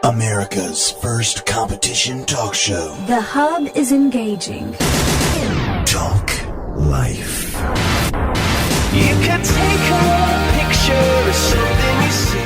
America's first competition talk show. The hub is engaging. Talk life. You can take a picture of something you see.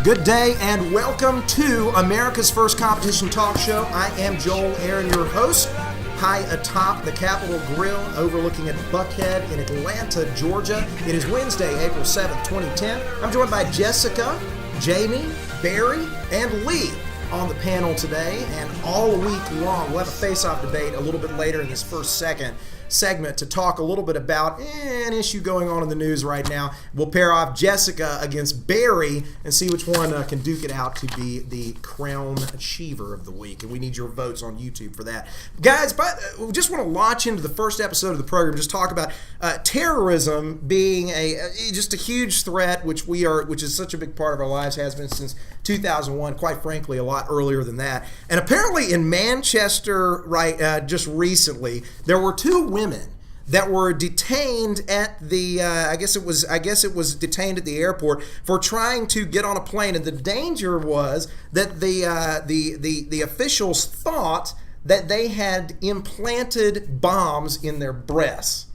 Good day and welcome to America's first competition talk show. I am Joel Aaron, your host. High atop the Capitol Grill overlooking at Buckhead in Atlanta, Georgia. It is Wednesday, April 7th, 2010. I'm joined by Jessica, Jamie, Barry, and Lee on the panel today, and all week long we'll have a face-off debate a little bit later in this first segment to talk a little bit about an issue going on in the news right now. We'll pair off Jessica against Barry and see which one can duke it out to be the crown achiever of the week, and we need your votes on YouTube for that. Guys, we just want to launch into the first episode of the program, just talk about terrorism being just a huge threat, which is such a big part of our lives, has been since 2001, quite frankly a lot earlier than that. And apparently in Manchester, just recently, there were two women that were detained at the I guess it was detained at the airport for trying to get on a plane, and the danger was that the officials thought that they had implanted bombs in their breasts.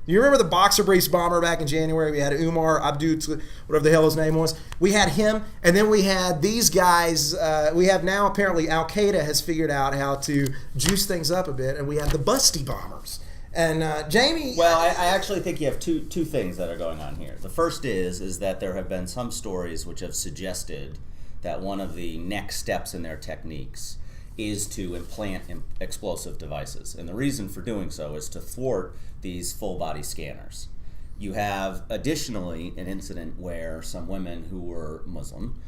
You remember the boxer briefs bomber back in January? We had Umar Abdul, whatever the hell his name was. We had him, and then we had these guys. We have now apparently Al-Qaeda has figured out how to juice things up a bit, and we have the busty bombers. And Jamie? Well, I actually think you have two things that are going on here. The first is that there have been some stories which have suggested that one of the next steps in their techniques is to implant explosive devices. And the reason for doing so is to thwart these full-body scanners. You have, additionally, an incident where some women who were Muslim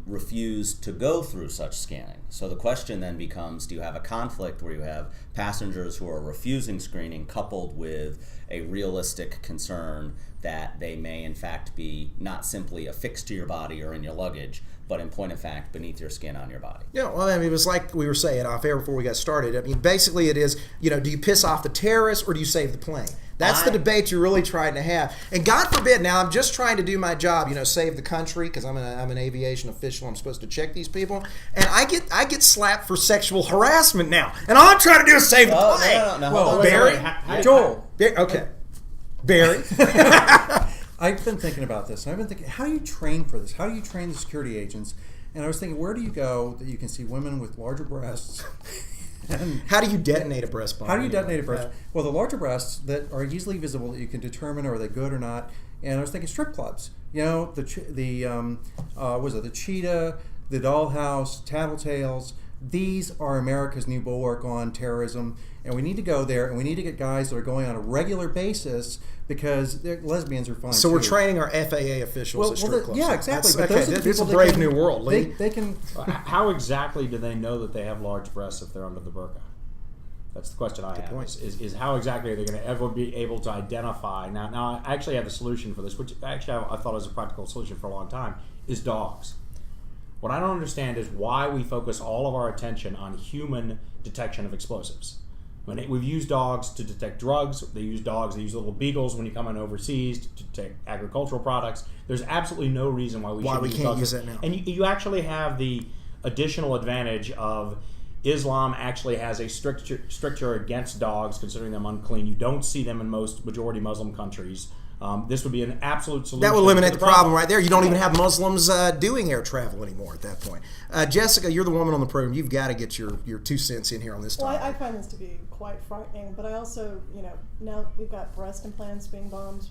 refused to go through such scanning. So the question then becomes, do you have a conflict where you have passengers who are refusing screening coupled with a realistic concern that they may in fact be not simply affixed to your body or in your luggage, but in point of fact beneath your skin on your body? Yeah, well, I mean, it was like we were saying off air before we got started. I mean, basically it is, do you piss off the terrorists or do you save the plane? That's the debate you're really trying to have. And God forbid, now I'm just trying to do my job, save the country, because I'm an aviation official. I'm supposed to check these people. And I get slapped for sexual harassment now. And all I'm trying to do is save the plane. No. Well, Barry? Joel. Okay. Barry? I've been thinking about this. And I've been thinking, how do you train for this? How do you train the security agents? And I was thinking, where do you go that you can see women with larger breasts? And how do you detonate a breast bomb? How do you detonate a breast? Well, the larger breasts that are easily visible that you can determine are they good or not. And I was thinking strip clubs. The Cheetah, the Dollhouse, Tattletales. These are America's new bulwark on terrorism, and we need to go there, and we need to get guys that are going on a regular basis because lesbians are fine. So we're training our FAA officials at strip clubs. Yeah, exactly. It's a brave new world. They can. How exactly do they know that they have large breasts if they're under the burqa? That's the question I have. Is how exactly are they going to ever be able to identify? Now, I actually have a solution for this, which actually I thought was a practical solution for a long time, is dogs. What I don't understand is why we focus all of our attention on human detection of explosives. We've used dogs to detect drugs. They use little beagles when you come in overseas to detect agricultural products. There's absolutely no reason why we can't use that now. And you actually have the additional advantage of Islam actually has a stricture against dogs, considering them unclean. You don't see them in most majority Muslim countries. This would be an absolute solution. That would eliminate the problem right there. You don't even have Muslims doing air travel anymore at that point. Jessica, you're the woman on the program. You've got to get your 2 cents in here on this topic. Well, I find this to be quite frightening, but I also, now we've got breast implants being bombed.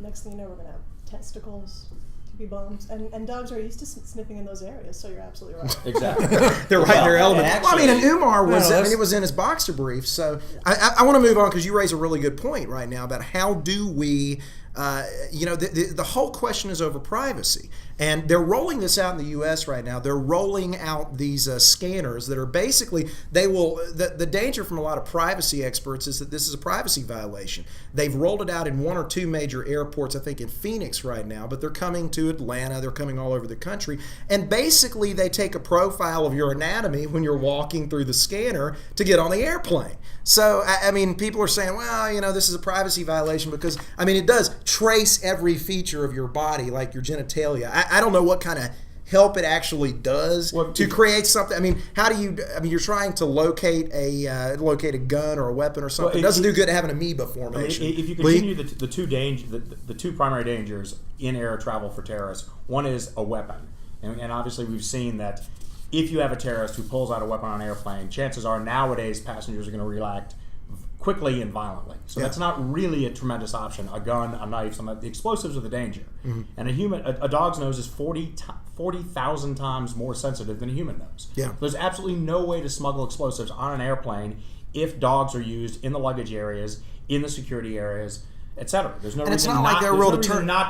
Next thing you know, we're going to have testicles to be bombed. And dogs are used to sniffing in those areas, so you're absolutely right. Exactly. They're right in their element. Actually, and Umar was in his boxer briefs. So I want to move on because you raise a really good point right now about how do we... the whole question is over privacy. And they're rolling this out in the U.S. right now. They're rolling out these scanners that are basically, the danger from a lot of privacy experts is that this is a privacy violation. They've rolled it out in 1 or 2 major airports, I think in Phoenix right now, but they're coming to Atlanta, they're coming all over the country. And basically they take a profile of your anatomy when you're walking through the scanner to get on the airplane. So, I mean, people are saying, well, this is a privacy violation because, it does trace every feature of your body, like your genitalia. I don't know what kind of help it actually does Well, to create something? I mean, how do you? I mean, you're trying to locate a gun or a weapon or something. It doesn't do good to have an amoeba formation. If you continue the two primary dangers in air travel for terrorists, one is a weapon, and obviously we've seen that if you have a terrorist who pulls out a weapon on an airplane, chances are nowadays passengers are going to react quickly and violently. So that's not really a tremendous option. A gun, a knife, the explosives are the danger. And a dog's nose is 40,000 times more sensitive than a human nose. Yeah. There's absolutely no way to smuggle explosives on an airplane if dogs are used in the luggage areas, in the security areas, etc. There's no reason not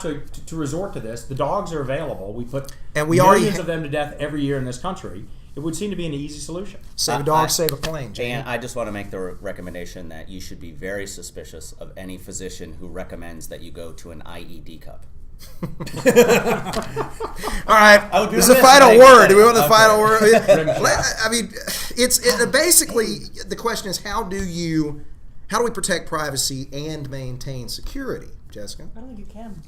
to resort to this. The dogs are available. We put millions of them to death every year in this country. It would seem to be an easy solution. Save a dog, save a plane. And I just want to make the recommendation that you should be very suspicious of any physician who recommends that you go to an IED cup. All right, this is the final word. Do we want the final word? I mean, basically the question is how do we protect privacy and maintain security, Jessica? I don't think you can.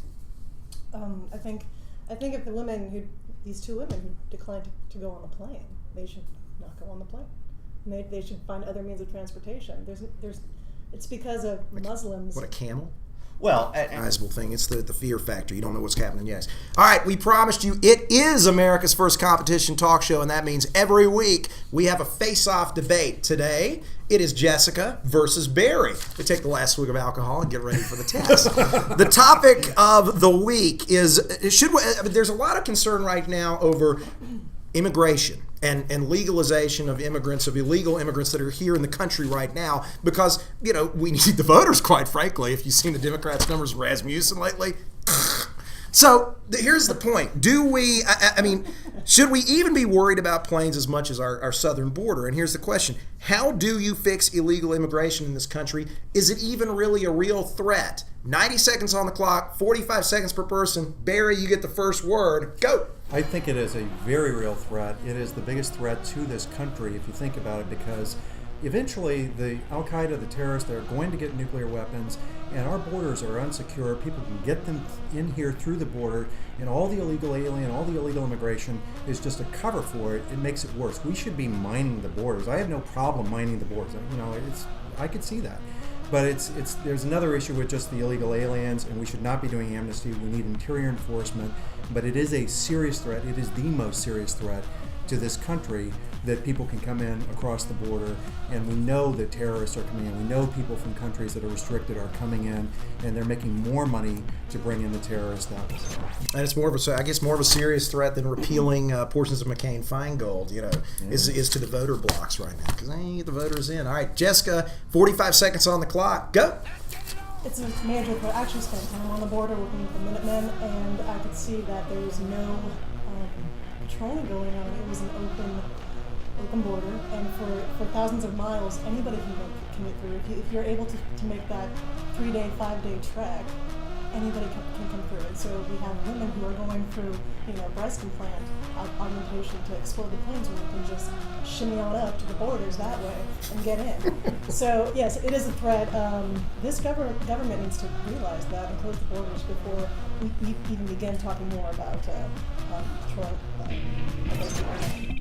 I think if these two women who declined to go on the plane, they should not go on the plane. And they should find other means of transportation. It's because of Muslims. What, a camel? Well, recognizable thing. It's the fear factor. You don't know what's happening. Yes. All right. We promised you it is America's first competition talk show, and that means every week we have a face-off debate. Today it is Jessica versus Barry. We take the last swig of alcohol and get ready for the test. The topic of the week is there's a lot of concern right now over immigration and legalization of illegal immigrants that are here in the country right now, because, we need the voters, quite frankly. If you've seen the Democrats' numbers in Rasmussen lately. So here's the point. Should we even be worried about planes as much as our southern border? And here's the question. How do you fix illegal immigration in this country? Is it even really a real threat? 90 seconds on the clock, 45 seconds per person. Barry, you get the first word. Go. I think it is a very real threat. It is the biggest threat to this country, if you think about it, because eventually the Al-Qaeda, the terrorists, they're going to get nuclear weapons, and our borders are unsecure. People can get them in here through the border, and all the illegal alien, all the illegal immigration is just a cover for it. It makes it worse. We should be mining the borders. I have no problem mining the borders. I could see that. But there's another issue with just the illegal aliens, and we should not be doing amnesty. We need interior enforcement. But it is a serious threat. It is the most serious threat to this country that people can come in across the border, and we know that terrorists are coming in. We know people from countries that are restricted are coming in, and they're making more money to bring in the terrorists that way. And it's more of a serious threat than repealing portions of McCain-Feingold, is to the voter blocks right now, because they ain't get the voters in. All right, Jessica, 45 seconds on the clock. Go. It's a major threat. I actually spent time on the border working with the Minutemen, and I could see that there was no patrolling going on. It was an open border, and for thousands of miles, anybody can commit through. If you're able to make that 3-day, 5-day trek, anybody can come through. And so we have women who are going through, breast implant augmentation to explode the planes, where we can just shimmy on up to the borders that way and get in. So yes, it is a threat. This government needs to realize that and close the borders before we even begin talking more about patrolling against the border.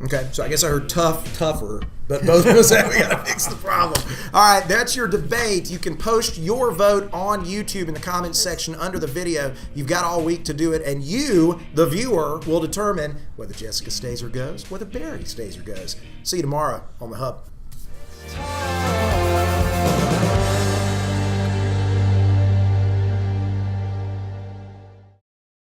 Okay, so I guess I heard tougher, but both of us said we got to fix the problem. All right, that's your debate. You can post your vote on YouTube in the comments section under the video. You've got all week to do it, and you, the viewer, will determine whether Jessica stays or goes, whether Barry stays or goes. See you tomorrow on The Hub.